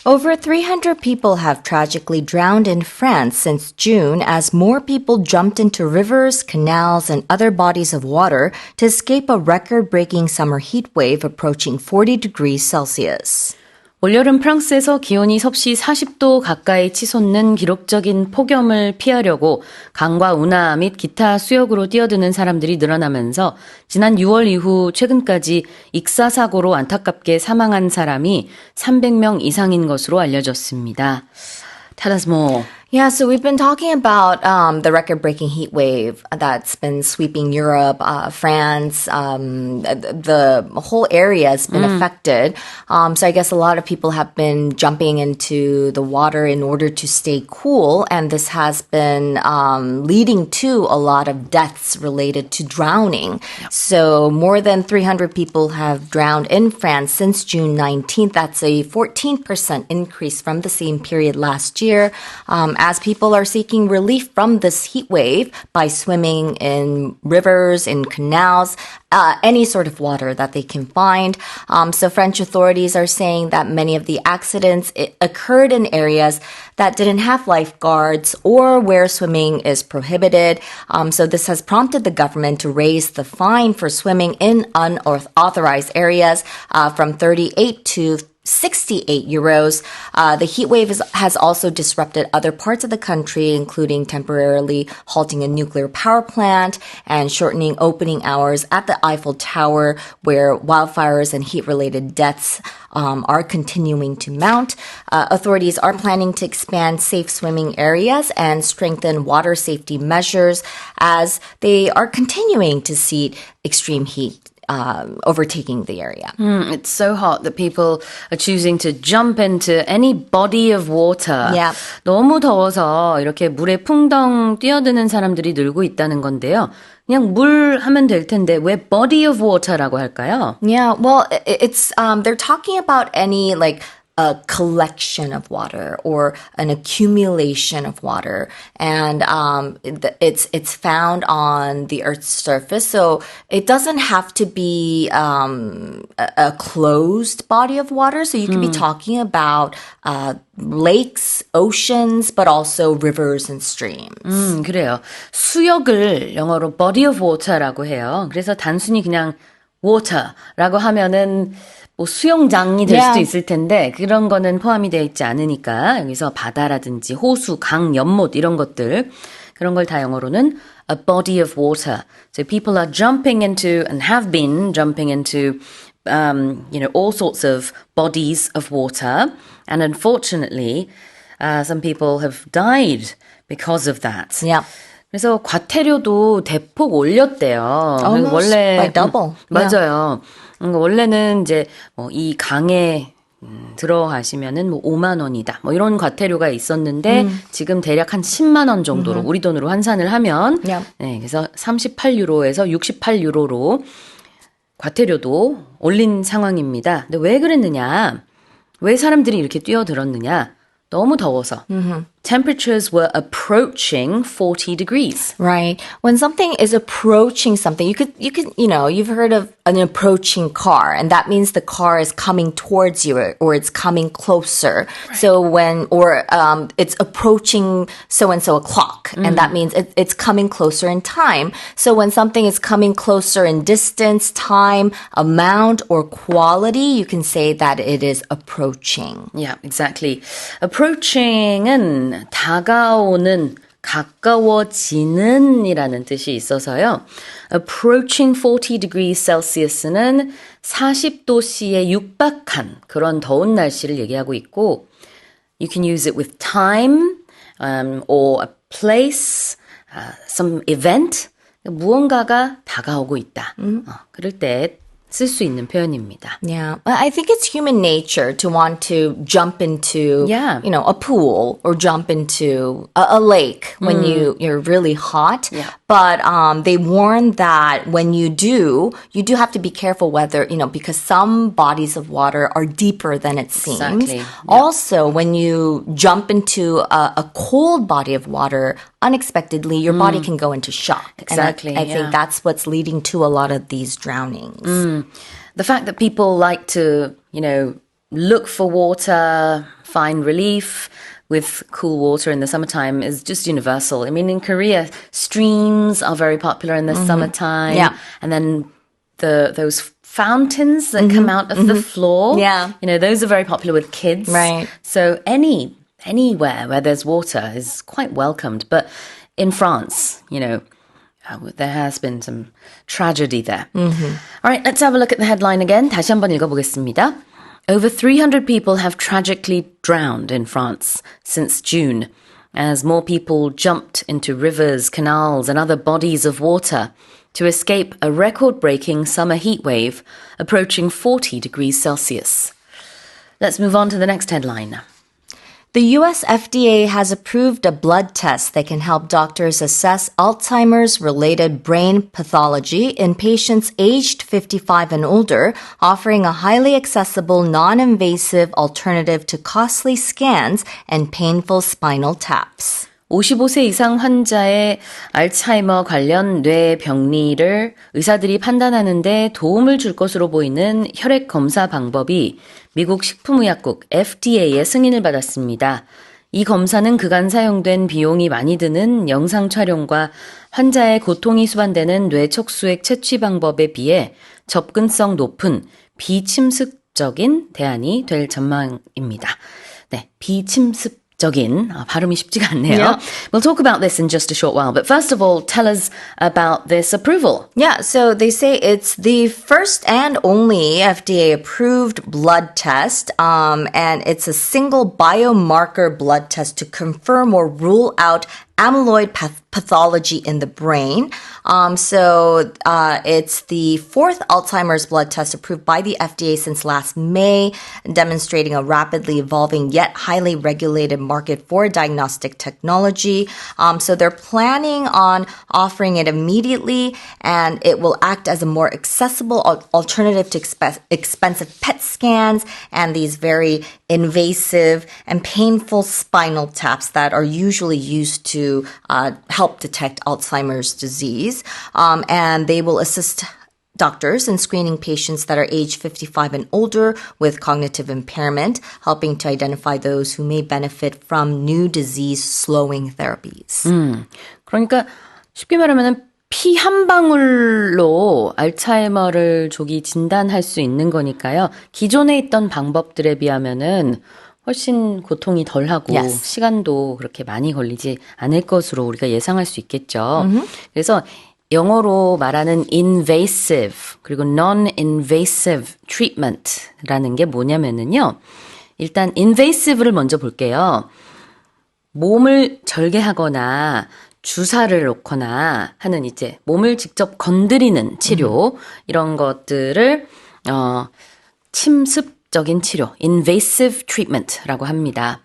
Over 300 people have tragically drowned in France since June as more people jumped into rivers, canals, and other bodies of water to escape a record-breaking summer heat wave approaching 40 degrees Celsius. 올여름 프랑스에서 기온이 섭씨 40도 가까이 치솟는 기록적인 폭염을 피하려고 강과 운하 및 기타 수역으로 뛰어드는 사람들이 늘어나면서 지난 6월 이후 최근까지 익사사고로 안타깝게 사망한 사람이 300명 이상인 것으로 알려졌습니다. Tell us more. Yeah, so we've been talking about the record-breaking heat wave that's been sweeping Europe, France, the whole area has been affected. So I guess a lot of people have been jumping into the water in order to stay cool, and this has been leading to a lot of deaths related to drowning. Yep. So more than 300 people have drowned in France since June 19th. That's a 14% increase from the same period last year. As people are seeking relief from this heat wave by swimming in rivers, in canals, any sort of water that they can find. So French authorities are saying that many of the accidents occurred in areas that didn't have lifeguards or where swimming is prohibited. So this has prompted the government to raise the fine for swimming in unauthorized areas from 38 to 68 euros. The heat wave has also disrupted other parts of the country, including temporarily halting a nuclear power plant and shortening opening hours at the Eiffel Tower, where wildfires and heat-related deaths are continuing to mount. Authorities are planning to expand safe swimming areas and strengthen water safety measures as they are continuing to see extreme heat overtaking the area. It's so hot that people are choosing to jump into any body of water. Yeah. 너무 더워서 이렇게 물에 풍덩 뛰어드는 사람들이 늘고 있다는 건데요. 그냥 물 하면 될 텐데 왜 body of water라고 할까요? Yeah, well, it's they're talking about any like a collection of water or an accumulation of water, and it's found on the Earth's surface. So it doesn't have to be a closed body of water. So you could be talking about lakes, oceans, but also rivers and streams. 그래요. 수역을 영어로 body of water라고 해요. 그래서 단순히 그냥 water라고 하면은 뭐 수영장이 될 수도 있을 텐데 그런 거는 포함이 되어 있지 않으니까 여기서 바다라든지 호수, 강, 연못 이런 것들 그런 걸 다 영어로는 a body of water. So people are jumping into and have been jumping into all sorts of bodies of water, and unfortunately some people have died because of that. Yeah. 그래서 과태료도 대폭 올렸대요. Almost 원래 by double. 맞아요. 원래는 이제 이 강에 들어가시면은 뭐 5만 원이다. 뭐 이런 과태료가 있었는데 지금 대략 한 10만 원 정도로 우리 돈으로 환산을 하면 네, 그래서 38유로에서 68유로로 과태료도 올린 상황입니다. 근데 왜 그랬느냐? 왜 사람들이 이렇게 뛰어들었느냐? 너무 더워서. Temperatures were approaching 40 degrees. Right. When something is approaching something, you've heard of an approaching car, and that means the car is coming towards you or it's coming closer. Right. So it's approaching so-and-so o'clock, and that means it's coming closer in time. So when something is coming closer in distance, time, amount, or quality, you can say that it is approaching. Yeah, exactly. Approaching은 다가오는, 가까워지는 이라는 뜻이 있어서요. Approaching 40 degrees Celsius는 40도씨에 육박한 그런 더운 날씨를 얘기하고 있고 You can use it with time or a place, some event. 무언가가 다가오고 있다. 그럴 때 쓸 수 있는 표현입니다. Yeah, I think it's human nature to want to jump into, a pool or jump into a lake when you're really hot. Yeah. But they warn that when you do have to be careful whether, because some bodies of water are deeper than it seems. Exactly. Yeah. Also, when you jump into a cold body of water, unexpectedly, your body can go into shock. Exactly. And I think that's what's leading to a lot of these drownings. The fact that people like to, look for water, find relief with cool water in the summertime is just universal. I mean, in Korea, streams are very popular in the summertime. Yeah. And then those fountains that come out of the floor. Yeah. You know, those are very popular with kids. Right. So anywhere where there's water is quite welcomed. But in France, you know, there has been some tragedy there. All right, let's have a look at the headline again. 다시 한번 읽어보겠습니다. Over 300 people have tragically drowned in France since June as more people jumped into rivers, canals, and other bodies of water to escape a record-breaking summer heat wave approaching 40 degrees Celsius. Let's move on to the next headline. The US FDA has approved a blood test that can help doctors assess Alzheimer's-related brain pathology in patients aged 55 and older, offering a highly accessible, non-invasive alternative to costly scans and painful spinal taps. 55세 이상 환자의 알츠하이머 관련 뇌 병리를 의사들이 판단하는 데 도움을 줄 것으로 보이는 혈액 검사 방법이 미국 식품의약국 FDA의 승인을 받았습니다. 이 검사는 그간 사용된 비용이 많이 드는 영상 촬영과 환자의 고통이 수반되는 뇌 척수액 채취 방법에 비해 접근성 높은 비침습적인 대안이 될 전망입니다. 네, 비침습적인 발음이 쉽지가 않네요. Yeah. We'll talk about this in just a short while, but first of all, tell us about this approval. Yeah, so they say it's the first and only FDA-approved blood test, and it's a single biomarker blood test to confirm or rule out amyloid pathology in the brain. It's the fourth Alzheimer's blood test approved by the FDA since last May, demonstrating a rapidly evolving yet highly regulated market for diagnostic technology. So they're planning on offering it immediately, and it will act as a more accessible alternative to expensive PET scans and these very invasive and painful spinal taps that are usually used to help detect Alzheimer's disease. And they will assist doctors in screening patients that are age 55 and older with cognitive impairment, helping to identify those who may benefit from new disease-slowing therapies. 그러니까 쉽게 말하면 피 한 방울로 알츠하이머를 조기 진단할 수 있는 거니까요. 기존에 있던 방법들에 비하면은 훨씬 고통이 덜하고 Yes. 시간도 그렇게 많이 걸리지 않을 것으로 우리가 예상할 수 있겠죠. 그래서 영어로 말하는 invasive 그리고 non-invasive treatment라는 게 뭐냐면은요. 일단 invasive를 먼저 볼게요. 몸을 절개하거나 주사를 놓거나 하는 이제 몸을 직접 건드리는 치료 이런 것들을 침습적인 치료, invasive treatment라고 합니다.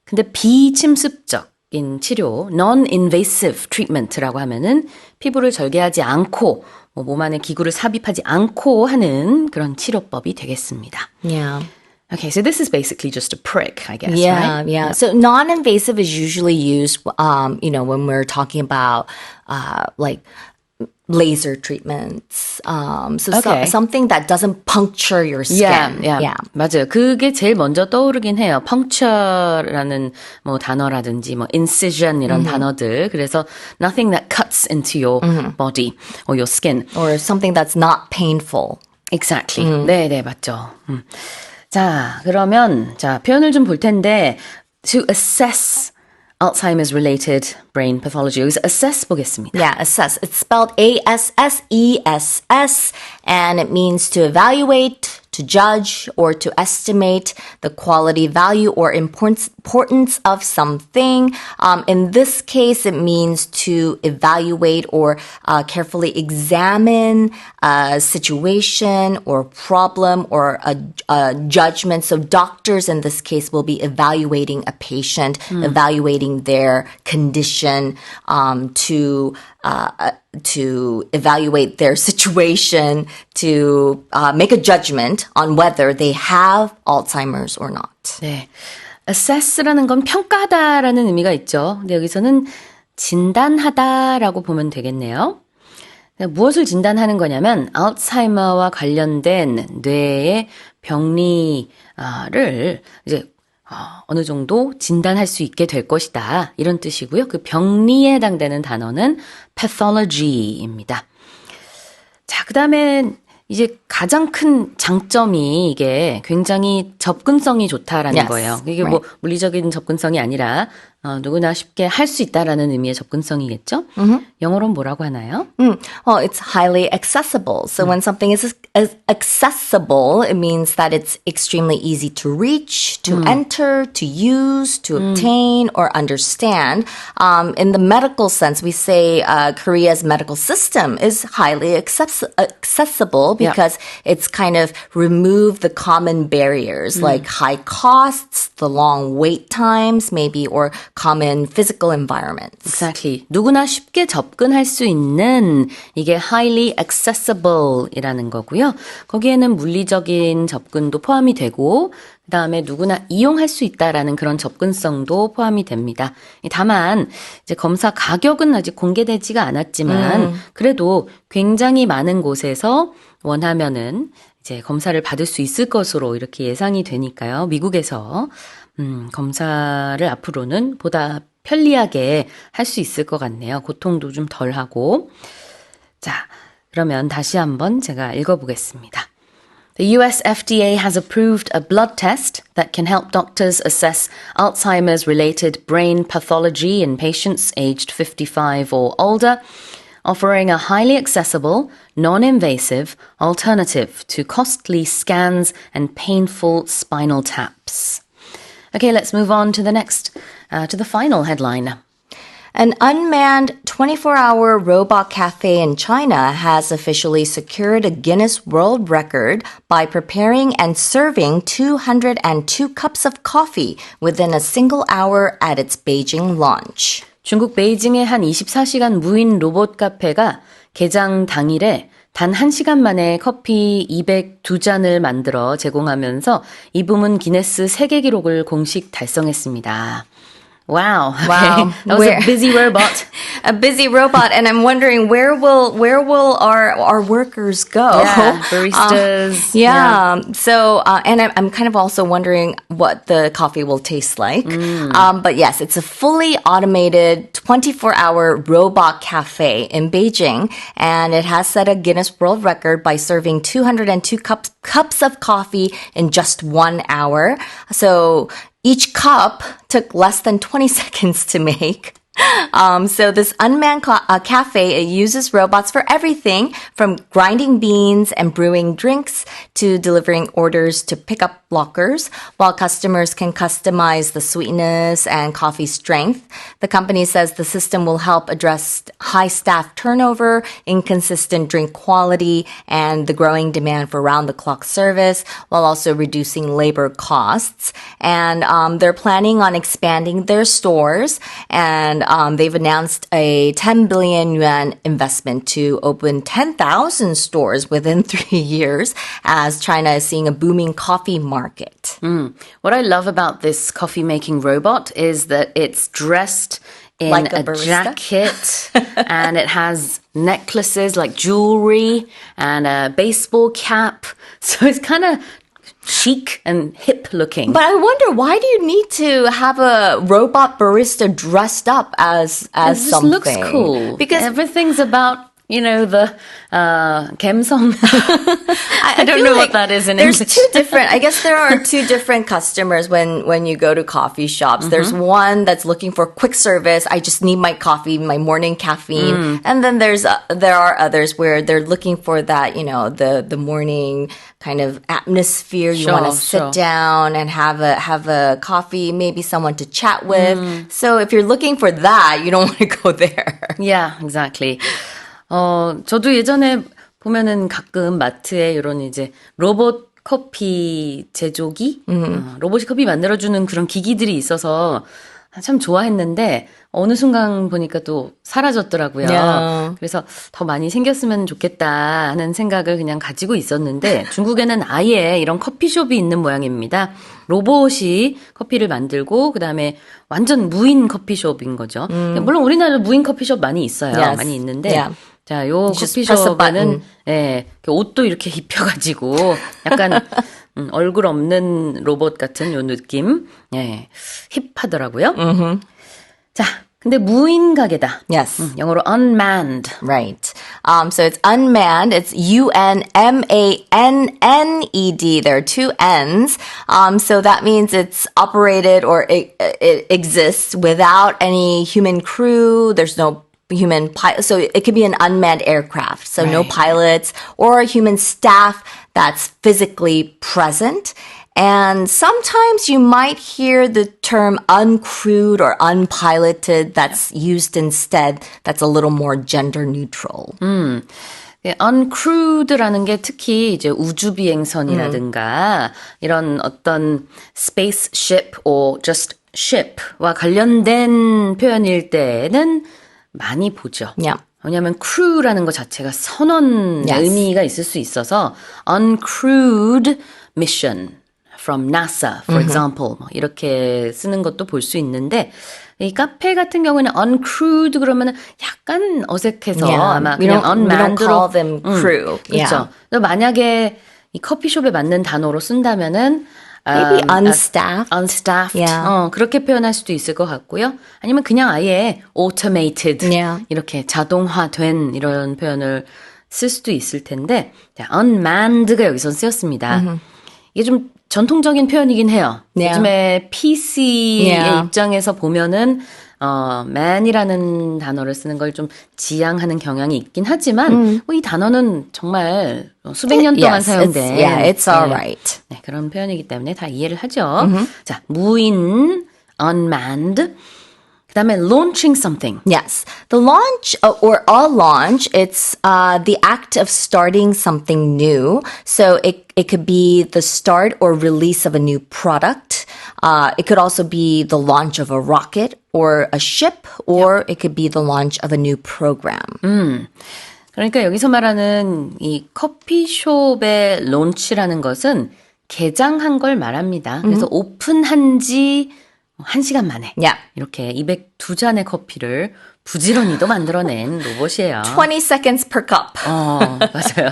근데 비침습적인 치료, non-invasive treatment라고 하면은 피부를 절개하지 않고 몸 안에 기구를 삽입하지 않고 하는 그런 치료법이 되겠습니다. Yeah. Okay, so this is basically just a prick, I guess, Yeah, right? yeah. So non-invasive is usually used, when we're talking about, like laser treatments. Okay. Something that doesn't puncture your skin. Yeah. 맞아요. 그게 제일 먼저 떠오르긴 해요. puncture라는 뭐 단어라든지 뭐 incision 이런 단어들. 그래서 nothing that cuts into your body or your skin. Or something that's not painful. Exactly. 네, 맞죠. 자, 그러면 표현을 좀 볼 텐데 to assess Alzheimer's related brain pathology. 여기서 assess 보겠습니다. Yeah, assess. It's spelled ASSESS, and it means to evaluate, to judge, or to estimate the quality, value, or importance of something. In this case, it means to evaluate or carefully examine a situation or problem or a judgment. So doctors in this case will be evaluating a patient, evaluating their condition to evaluate their situation, to make a judgment on whether they have Alzheimer's or not. 네. assess라는 건 평가하다라는 의미가 있죠. 근데 여기서는 진단하다라고 보면 되겠네요. 무엇을 진단하는 거냐면 알츠하이머와 관련된 뇌의 병리를 이제 어느 정도 진단할 수 있게 될 것이다. 이런 뜻이고요. 그 병리에 해당되는 단어는 pathology입니다. 자, 그 다음에 이제 가장 큰 장점이 이게 굉장히 접근성이 좋다라는 Yes, 거예요. 이게 right. 뭐 물리적인 접근성이 아니라 누구나 쉽게 할 수 있다라는 의미의 접근성이겠죠. 영어로는 뭐라고 하나요? Well, it's highly accessible. So when something is accessible, it means that it's extremely easy to reach, to enter, to use, to obtain, or understand. In the medical sense, we say Korea's medical system is highly accessible because it's kind of removed the common barriers like high costs, the long wait times, maybe, or common physical environments. Exactly. 누구나 쉽게 접근할 수 있는 이게 highly accessible이라는 거고요. 거기에는 물리적인 접근도 포함이 되고 그다음에 누구나 이용할 수 있다라는 그런 접근성도 포함이 됩니다. 다만 이제 검사 가격은 아직 공개되지가 않았지만 그래도 굉장히 많은 곳에서 원하면은 이제 검사를 받을 수 있을 것으로 이렇게 예상이 되니까요. 미국에서 검사를 앞으로는 보다 편리하게 할 수 있을 것 같네요. 고통도 좀 덜하고. 자, 그러면 다시 한번 제가 읽어보겠습니다. The US FDA has approved a blood test that can help doctors assess Alzheimer's related brain pathology in patients aged 55 or older, offering a highly accessible, non-invasive alternative to costly scans and painful spinal taps. Okay, let's move on to the next, to the final headline. An unmanned 24-hour robot cafe in China has officially secured a Guinness World Record by preparing and serving 202 cups of coffee within a single hour at its Beijing launch. 중국 베이징의 한 24시간 무인 로봇 카페가 개장 당일에 단 1시간 만에 커피 202잔을 만들어 제공하면서 이 부문 기네스 세계 기록을 공식 달성했습니다. Wow. Wow. That was a busy robot. A busy robot, and I'm wondering where will our workers go? Yeah, baristas. So, and I'm kind of also wondering what the coffee will taste like. But yes, it's a fully automated 24-hour robot cafe in Beijing, and it has set a Guinness World Record by serving 202 cups of coffee in just 1 hour. So each cup took less than 20 seconds to make. So this unmanned cafe, it uses robots for everything from grinding beans and brewing drinks to delivering orders to pickup lockers, while customers can customize the sweetness and coffee strength. The company says the system will help address high staff turnover, inconsistent drink quality, and the growing demand for round-the-clock service, while also reducing labor costs. And they're planning on expanding their stores, and they've announced a 10 billion yuan investment to open 10,000 stores within 3 years as China is seeing a booming coffee market. What I love about this coffee making robot is that it's dressed in Like a a barista? jacket and it has necklaces like jewelry and a baseball cap. So it's kind of chic and hip looking. But I wonder, why do you need to have a robot barista dressed up as it just something? looks cool. Because everything's about, the 감성. I don't feel know like what that is in there's English. two different, I guess there are two different customers when you go to coffee shops. There's one that's looking for quick service. I just need my coffee, my morning caffeine. And then there are others where they're looking for that, the morning kind of atmosphere. You want to sit down and have a coffee, maybe someone to chat with. So if you're looking for that, you don't want to go there. Yeah, exactly. 저도 예전에 보면은 가끔 마트에 이런 이제 로봇 커피 제조기? 로봇이 커피 만들어주는 그런 기기들이 있어서 참 좋아했는데 어느 순간 보니까 또 사라졌더라고요. Yeah. 그래서 더 많이 생겼으면 좋겠다 하는 생각을 그냥 가지고 있었는데 중국에는 아예 이런 커피숍이 있는 모양입니다. 로봇이 커피를 만들고 그다음에 완전 무인 커피숍인 거죠. 물론 우리나라도 무인 커피숍 많이 있어요. Yes. 많이 있는데 Yeah. 자, 요 just press a 커피숍에는 button. 옷도 이렇게 입혀가지고 약간 얼굴 없는 로봇 같은 요 느낌. 예, 힙하더라고요. 자, 근데 무인 가게다. Yes. 영어로 unmanned. Right. So it's unmanned. It's UNMANNED. There are two N's. So that means it's operated or it exists without any human crew. There's no human pilot. So it could be an unmanned aircraft. So no pilots or human staff that's physically present. And sometimes you might hear the term uncrewed or unpiloted that's used instead. That's a little more gender neutral. 예, uncrewed라는 게 특히 이제 우주 비행선이라든가 이런 어떤 spaceship or just ship와 관련된 표현일 때는 많이 보죠. Yeah. 왜냐하면 crew라는 것 자체가 선언 Yes. 의미가 있을 수 있어서 uncrewed mission from NASA, for example, 뭐 이렇게 쓰는 것도 볼 수 있는데 이 카페 같은 경우에는 uncrewed 그러면 약간 어색해서 아마 we 그냥 don't unmanned로 call them crew. 그렇죠. 만약에 이 커피숍에 맞는 단어로 쓴다면은 Maybe unstaffed. unstaffed. Yeah. 그렇게 표현할 수도 있을 것 같고요. 아니면 그냥 아예 automated. Yeah. 이렇게 자동화된 이런 표현을 쓸 수도 있을 텐데 자, unmanned가 여기서 쓰였습니다. 이게 좀 전통적인 표현이긴 해요. Yeah. 요즘에 PC의 Yeah. 입장에서 보면은 man이라는 단어를 쓰는 걸 좀 지양하는 경향이 있긴 하지만 뭐 이 단어는 정말 수백 년 동안 사용된 it's all right. 네, 그런 표현이기 때문에 다 이해를 하죠. 자, 무인, unmanned. 그다음에 launching something. Yes. The launch or a launch, it's the act of starting something new. So it could be the start or release of a new product. It could also be the launch of a rocket or a ship, or it could be the launch of a new program. 그러니까 여기서 말하는 이 커피숍의 론치라는 것은 개장한 걸 말합니다. 그래서 오픈한 지 1시간 만에 Yeah. 이렇게 202잔의 커피를 부지런히도 만들어낸 로봇이에요. 20 seconds per cup. 맞아요.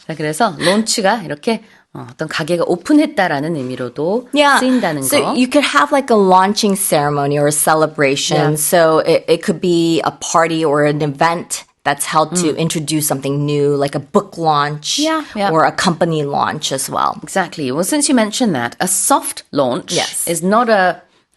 자, 그래서 론치가 이렇게 어떤 가게가 오픈했다라는 의미로도 쓰인다는 So 거. you could have like a launching ceremony or a celebration. Yeah. So it could be a party or an event that's held to introduce something new, like a book launch Yeah. or a company launch as well. Exactly. Well, since you mentioned that, a soft launch Yes. is not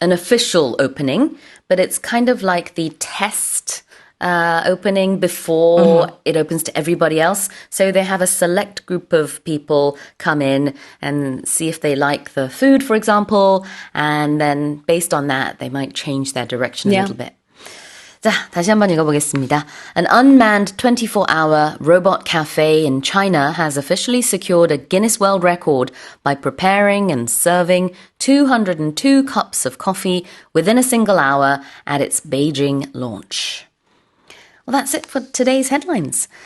an official opening, but it's kind of like the test opening before it opens to everybody else. So they have a select group of people come in and see if they like the food, for example, and then based on that, they might change their direction a little bit. 자, 다시 한번 읽어보겠습니다. An unmanned 24-hour robot cafe in China has officially secured a Guinness World Record by preparing and serving 202 cups of coffee within a single hour at its Beijing launch. Well, that's it for today's headlines.